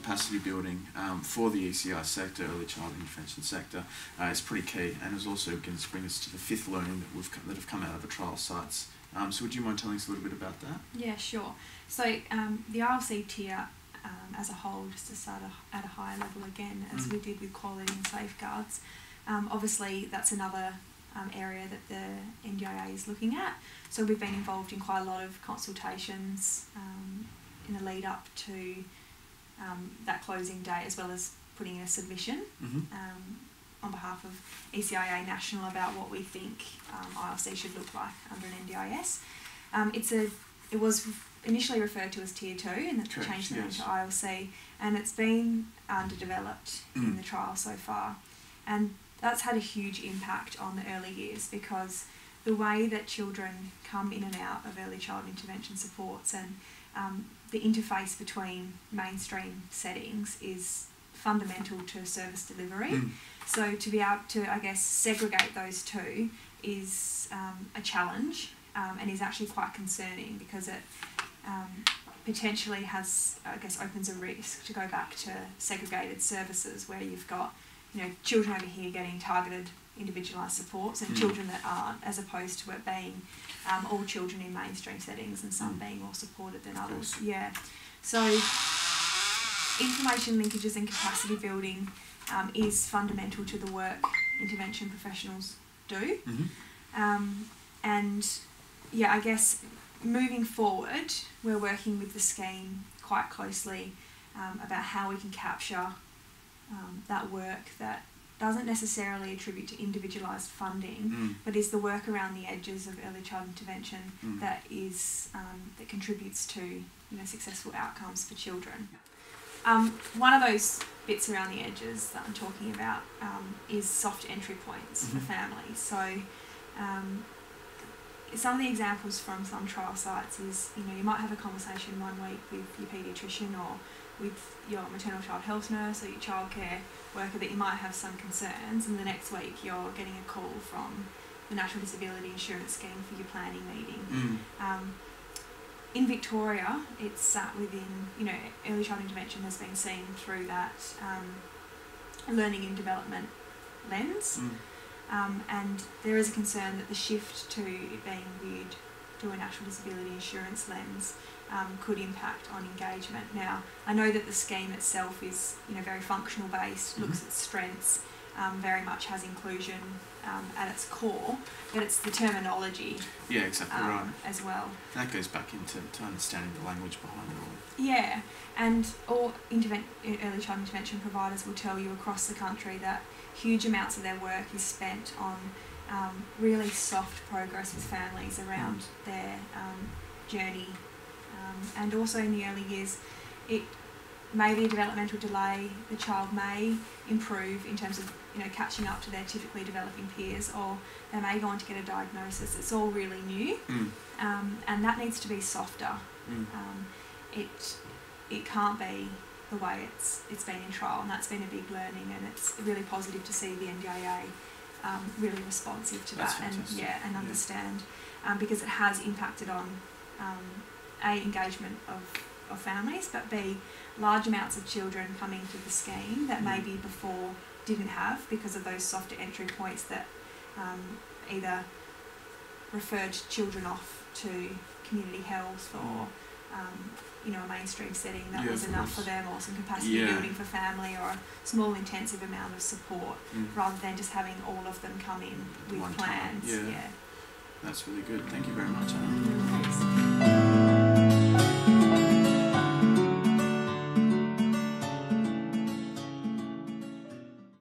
capacity building for the ECI sector, early child intervention sector, is pretty key, and is also going to bring us to the fifth learning that have come out of the trial sites. So would you mind telling us a little bit about that? Yeah, sure. So the ILC tier as a whole, just to start at a higher level again, as we did with quality and safeguards, obviously that's another area that the NDIA is looking at. So we've been involved in quite a lot of consultations in the lead up to that closing date, as well as putting in a submission on behalf of ECIA National about what we think ILC should look like under an NDIS. It was initially referred to as Tier 2, and it's changed the name to ILC, and it's been underdeveloped in the trial so far. And that's had a huge impact on the early years, because the way that children come in and out of early child intervention supports and the interface between mainstream settings is fundamental to service delivery. So to be able to, I guess, segregate those two is a challenge and is actually quite concerning, because it potentially has, I guess, opens a risk to go back to segregated services where you've got, you know, children over here getting targeted individualised supports and children that aren't, as opposed to it being all children in mainstream settings and some being more supported than others. Yeah. So information linkages and capacity building is fundamental to the work intervention professionals do. And yeah, I guess moving forward, we're working with the scheme quite closely about how we can capture that work that doesn't necessarily attribute to individualised funding, but is the work around the edges of early child intervention that is that contributes to, you know, successful outcomes for children. One of those bits around the edges that I'm talking about is soft entry points for families. So some of the examples from some trial sites is, you know, you might have a conversation one week with your paediatrician or with your maternal child health nurse or your childcare worker that you might have some concerns, and the next week you're getting a call from the National Disability Insurance Scheme for your planning meeting. In Victoria, it's sat within, you know, early child intervention has been seen through that learning and development lens. And there is a concern that the shift to it being viewed through a national disability insurance lens could impact on engagement. Now, I know that the scheme itself is, you know, very functional based, looks at strengths, very much has inclusion at its core, but it's the terminology. Yeah, exactly right. As well. That goes back into understanding the language behind it all. Yeah, and all early child intervention providers will tell you across the country that huge amounts of their work is spent on really soft progress with families around their journey. And also in the early years, it may be a developmental delay. The child may improve in terms of, you know, catching up to their typically developing peers, or they may go on to get a diagnosis. It's all really new, and that needs to be softer. It can't be the way it's been in trial, and that's been a big learning, and it's really positive to see the NDIA really responsive to that and understand, because it has impacted on A, engagement of families, but B, large amounts of children coming to the scheme that maybe before didn't have, because of those softer entry points that either referred children off to community health or you know, a mainstream setting that was enough for them, or some capacity building for family, or a small intensive amount of support, rather than just having all of them come in with plans. That's really good. Thank you very much, Anna.